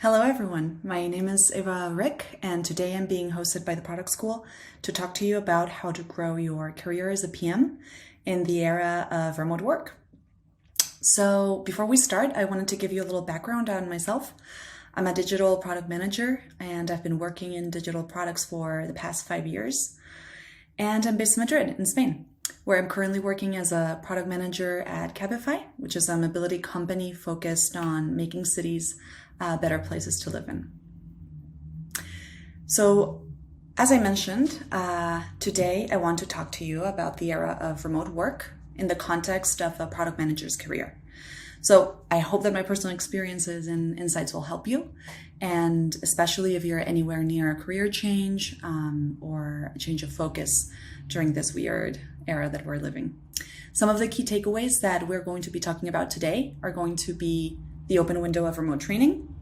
Hello everyone, my name is Eva Rick and today I'm being hosted by the Product School to talk to you about how to grow your career as a PM in the era of remote work. So before we start, I wanted to give you a little background on myself. I'm a digital product manager and I've been working in digital products for the past 5 years. And I'm based in Madrid in Spain, where I'm currently working as a product manager at Cabify, which is a mobility company focused on making cities better places to live in. So, as I mentioned, today I want to talk to you about the era of remote work in the context of a product manager's career. So I hope that my personal experiences and insights will help you, and especially if you're anywhere near a career change or a change of focus during this weird era that we're living. Some of the key takeaways that we're going to be talking about today are going to be the open window of remote training,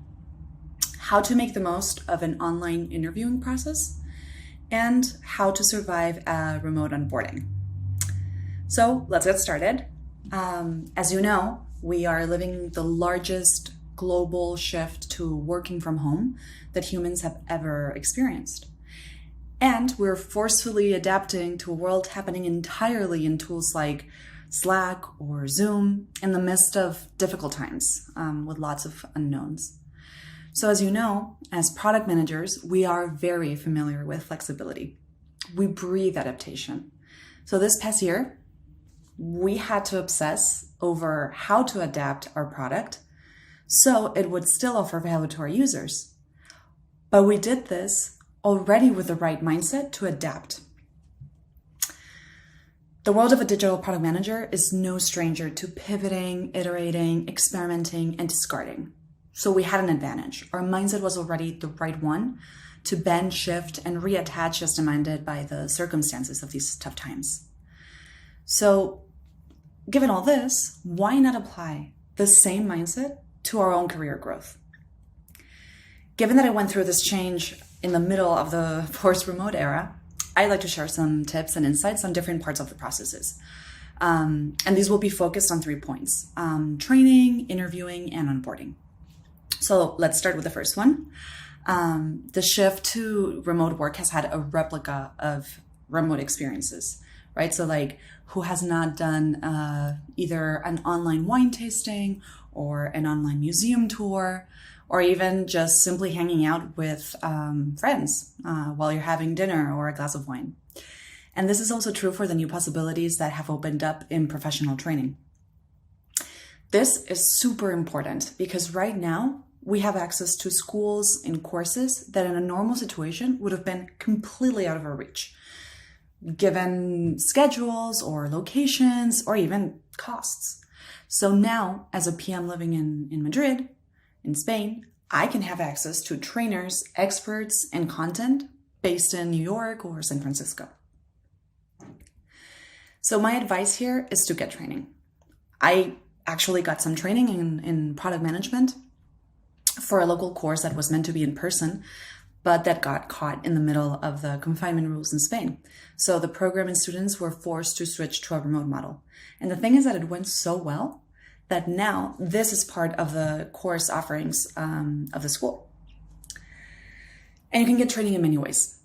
how to make the most of an online interviewing process, and how to survive a remote onboarding. So let's get started. As you know, we are living the largest global shift to working from home that humans have ever experienced. And we're forcefully adapting to a world happening entirely in tools like Slack or Zoom in the midst of difficult times with lots of unknowns. So as you know, as product managers, we are very familiar with flexibility. We breathe adaptation. So this past year, we had to obsess over how to adapt our product so it would still offer value to our users. But we did this already with the right mindset to adapt. The world of a digital product manager is no stranger to pivoting, iterating, experimenting, and discarding. So we had an advantage. Our mindset was already the right one to bend, shift, and reattach as demanded by the circumstances of these tough times. So given all this, why not apply the same mindset to our own career growth? Given that I went through this change in the middle of the forced remote era, I'd like to share some tips and insights on different parts of the processes. And these will be focused on 3 points: training, interviewing, and onboarding. So let's start with the first one. The shift to remote work has had a replica of remote experiences, right? So like, who has not done either an online wine tasting or an online museum tour, or even just simply hanging out with friends while you're having dinner or a glass of wine. And this is also true for the new possibilities that have opened up in professional training. This is super important because right now we have access to schools and courses that in a normal situation would have been completely out of our reach, given schedules or locations or even costs. So now, as a PM living in Madrid, in Spain, I can have access to trainers, experts, and content based in New York or San Francisco. So my advice here is to get training. I actually got some training in product management for a local course that was meant to be in person, but that got caught in the middle of the confinement rules in Spain. So the program and students were forced to switch to a remote model. And the thing is that it went so well that now this is part of the course offerings of the school. And you can get training in many ways.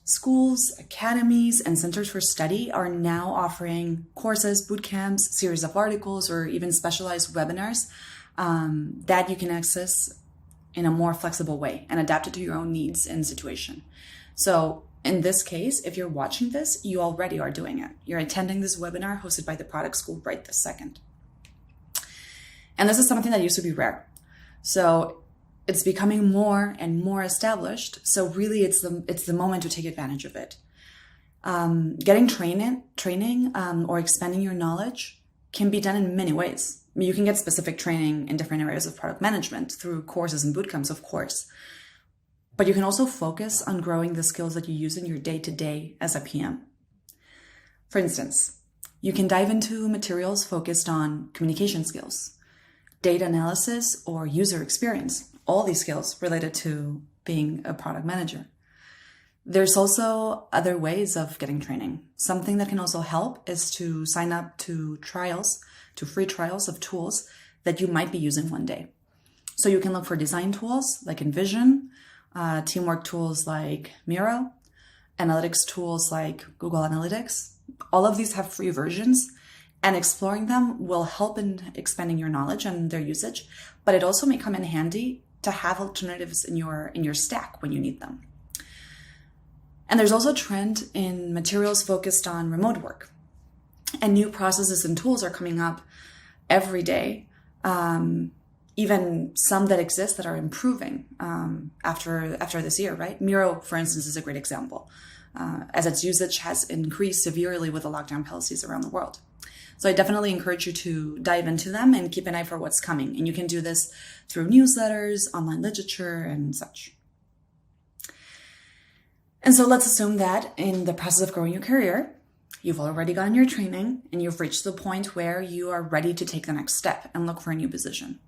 Schools, academies, and centers for study are now offering courses, boot camps, series of articles, or even specialized webinars that you can access in a more flexible way and adapt it to your own needs and situation. So in this case, if you're watching this, you already are doing it. You're attending this webinar hosted by the Product School right this second. And this is something that used to be rare. So it's becoming more and more established. So really it's the moment to take advantage of it. Getting training or expanding your knowledge can be done in many ways. I mean, you can get specific training in different areas of product management through courses and bootcamps, of course. But you can also focus on growing the skills that you use in your day-to-day as a PM. For instance, you can dive into materials focused on communication skills, data analysis, or user experience, all these skills related to being a product manager. There's also other ways of getting training. Something that can also help is to sign up to free trials of tools that you might be using one day. So you can look for design tools like InVision, teamwork tools like Miro, analytics tools like Google Analytics. All of these have free versions, and exploring them will help in expanding your knowledge and their usage, but it also may come in handy to have alternatives in your stack when you need them. And there's also a trend in materials focused on remote work, and new processes and tools are coming up every day. Even some that exist that are improving after this year, right? Miro, for instance, is a great example, as its usage has increased severely with the lockdown policies around the world. So I definitely encourage you to dive into them and keep an eye for what's coming. And you can do this through newsletters, online literature, and such. And so let's assume that in the process of growing your career, you've already gotten your training and you've reached the point where you are ready to take the next step and look for a new position.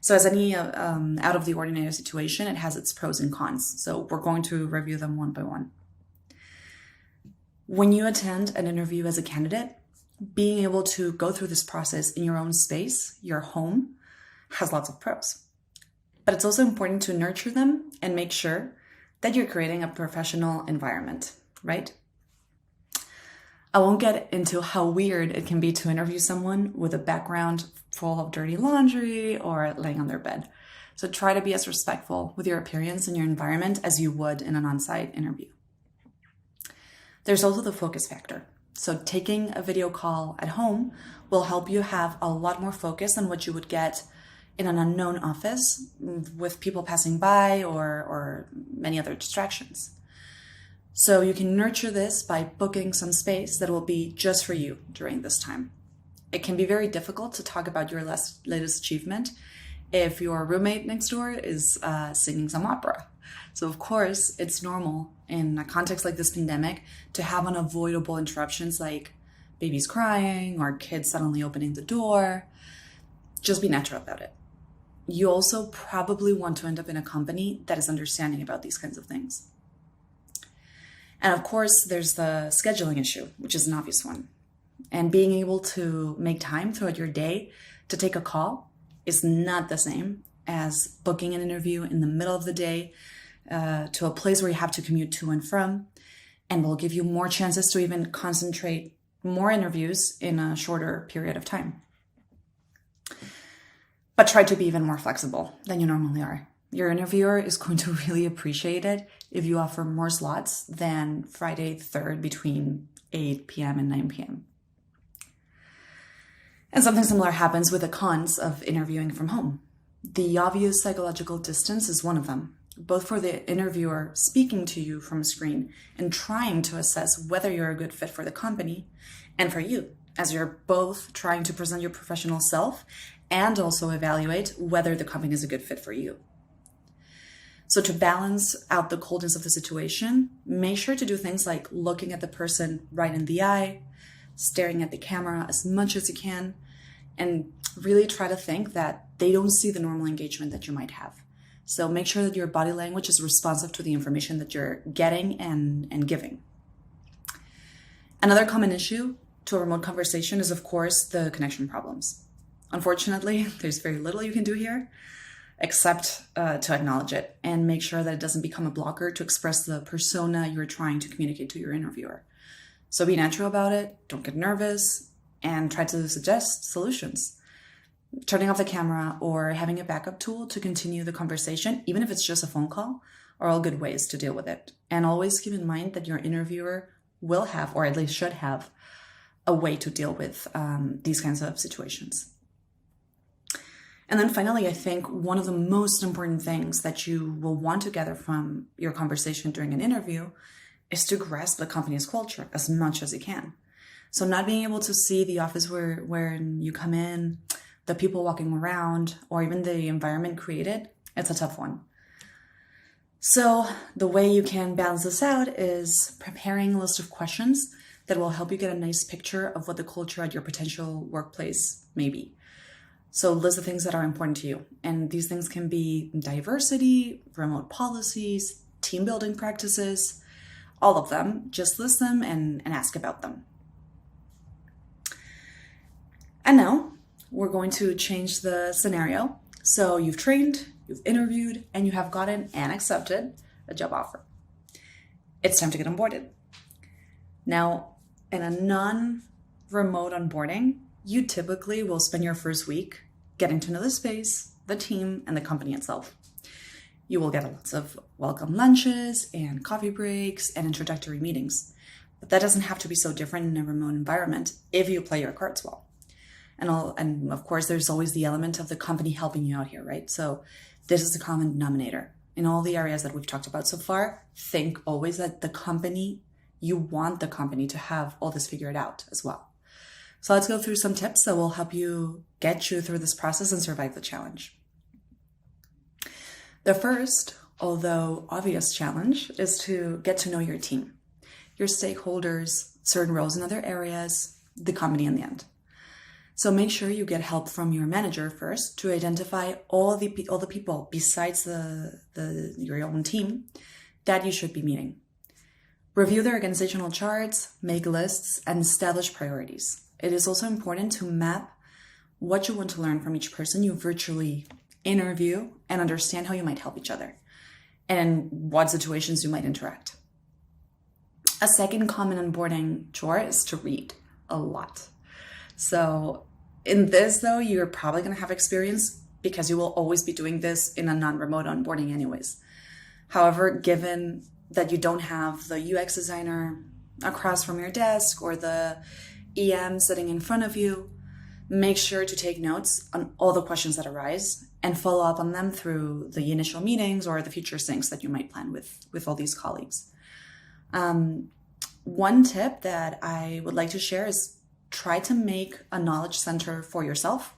So as any out of the ordinary situation, it has its pros and cons. So we're going to review them one by one. When you attend an interview as a candidate, being able to go through this process in your own space, your home, has lots of pros. But it's also important to nurture them and make sure that you're creating a professional environment, right? I won't get into how weird it can be to interview someone with a background full of dirty laundry or laying on their bed. So try to be as respectful with your appearance and your environment as you would in an on-site interview. There's also the focus factor. So taking a video call at home will help you have a lot more focus than what you would get in an unknown office with people passing by or many other distractions. So you can nurture this by booking some space that will be just for you during this time. It can be very difficult to talk about your latest achievement if your roommate next door is singing some opera. So of course, it's normal in a context like this pandemic to have unavoidable interruptions like babies crying or kids suddenly opening the door. Just be natural about it. You also probably want to end up in a company that is understanding about these kinds of things. And of course, there's the scheduling issue, which is an obvious one. And being able to make time throughout your day to take a call is not the same as booking an interview in the middle of the day to a place where you have to commute to and from, and will give you more chances to even concentrate more interviews in a shorter period of time. But try to be even more flexible than you normally are. Your interviewer is going to really appreciate it if you offer more slots than Friday 3rd between 8 p.m. and 9 p.m. And something similar happens with the cons of interviewing from home. The obvious psychological distance is one of them, both for the interviewer speaking to you from a screen and trying to assess whether you're a good fit for the company, and for you, as you're both trying to present your professional self and also evaluate whether the company is a good fit for you. So to balance out the coldness of the situation, make sure to do things like looking at the person right in the eye, staring at the camera as much as you can, and really try to think that they don't see the normal engagement that you might have. So make sure that your body language is responsive to the information that you're getting and giving. Another common issue to a remote conversation is, of course, the connection problems. Unfortunately, there's very little you can do here except to acknowledge it and make sure that it doesn't become a blocker to express the persona you're trying to communicate to your interviewer. So be natural about it, don't get nervous, and try to suggest solutions. Turning off the camera or having a backup tool to continue the conversation, even if it's just a phone call, are all good ways to deal with it. And always keep in mind that your interviewer will have, or at least should have, a way to deal with these kinds of situations. And then finally, I think one of the most important things that you will want to gather from your conversation during an interview is to grasp the company's culture as much as you can. So not being able to see the office where you come in, the people walking around, or even the environment created, it's a tough one. So the way you can balance this out is preparing a list of questions that will help you get a nice picture of what the culture at your potential workplace may be. So list the things that are important to you. And these things can be diversity, remote policies, team building practices, all of them. Just list them and ask about them. And now we're going to change the scenario So you've trained, you've interviewed, and you have gotten and accepted a job offer. It's time to get onboarded. Now, in a non-remote onboarding, you typically will spend your first week getting to know the space, the team, and the company itself. You will get lots of welcome lunches and coffee breaks and introductory meetings. But that doesn't have to be so different in a remote environment if you play your cards well. And of course, there's always the element of the company helping you out here, right? So this is the common denominator. In all the areas that we've talked about so far, think always that you want the company to have all this figured out as well. So let's go through some tips that will help you get you through this process and survive the challenge. The first, although obvious challenge, is to get to know your team, your stakeholders, certain roles in other areas, the company in the end. So make sure you get help from your manager first to identify all the people besides your own team that you should be meeting. Review their organizational charts, make lists, and establish priorities. It is also important to map what you want to learn from each person you virtually interview and understand how you might help each other and what situations you might interact. A second common onboarding chore is to read a lot. So in this, though, you're probably going to have experience because you will always be doing this in a non-remote onboarding anyways. However, given that you don't have the UX designer across from your desk or the EM sitting in front of you, make sure to take notes on all the questions that arise and follow up on them through the initial meetings or the future syncs that you might plan with all these colleagues. One tip that I would like to share is try to make a knowledge center for yourself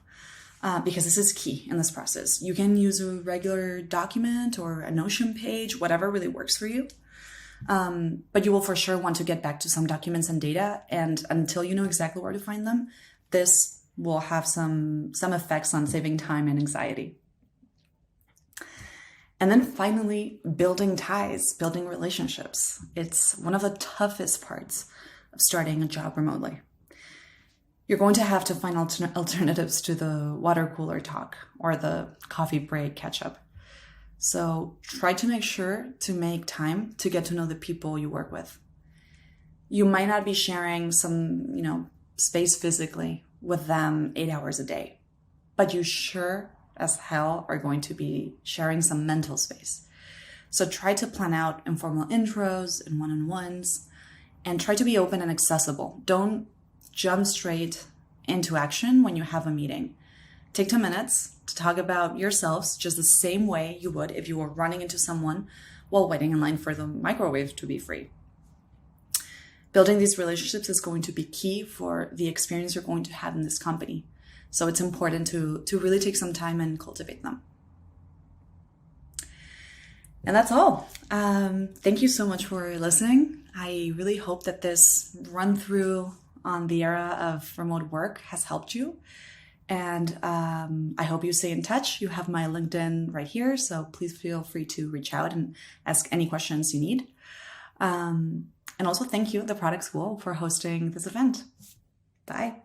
because this is key in this process. You can use a regular document or a Notion page, whatever really works for you. But you will for sure want to get back to some documents and data. And until you know exactly where to find them, this will have some effects on saving time and anxiety. And then finally, building ties, building relationships. It's one of the toughest parts of starting a job remotely. You're going to have to find alternatives to the water cooler talk or the coffee break catch up. So try to make sure to make time to get to know the people you work with. You might not be sharing some, space physically with them 8 hours a day, but you sure as hell are going to be sharing some mental space. So try to plan out informal intros and one-on-ones and try to be open and accessible. Don't jump straight into action when you have a meeting. Take 2 minutes to talk about yourselves just the same way you would if you were running into someone while waiting in line for the microwave to be free. Building these relationships is going to be key for the experience you're going to have in this company. So it's important to really take some time and cultivate them. And that's all. Thank you so much for listening. I really hope that this run through on the era of remote work has helped you. And I hope you stay in touch. You have my LinkedIn right here, so please feel free to reach out and ask any questions you need. And also thank you, the Product School, for hosting this event. Bye.